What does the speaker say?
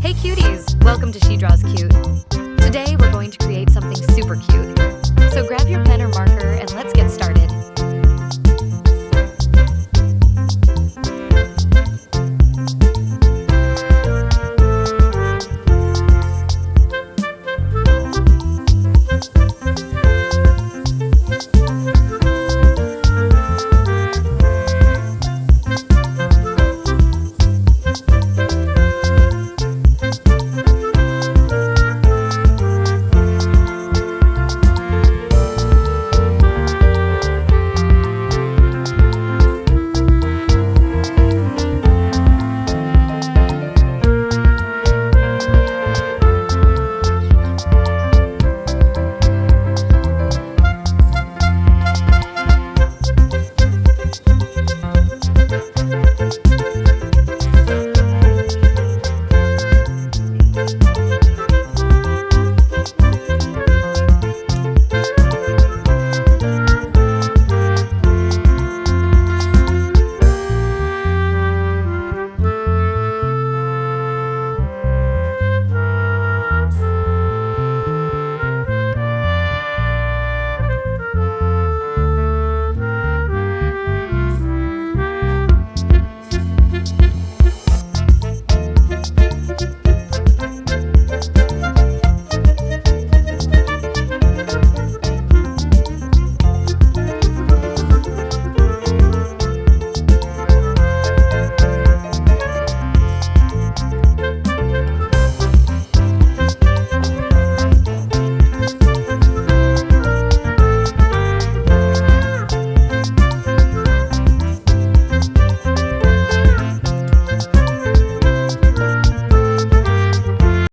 Hey cuties, welcome to She Draws Cute. Today we're going to create something super cute. So grab your pen or marker and let's get started.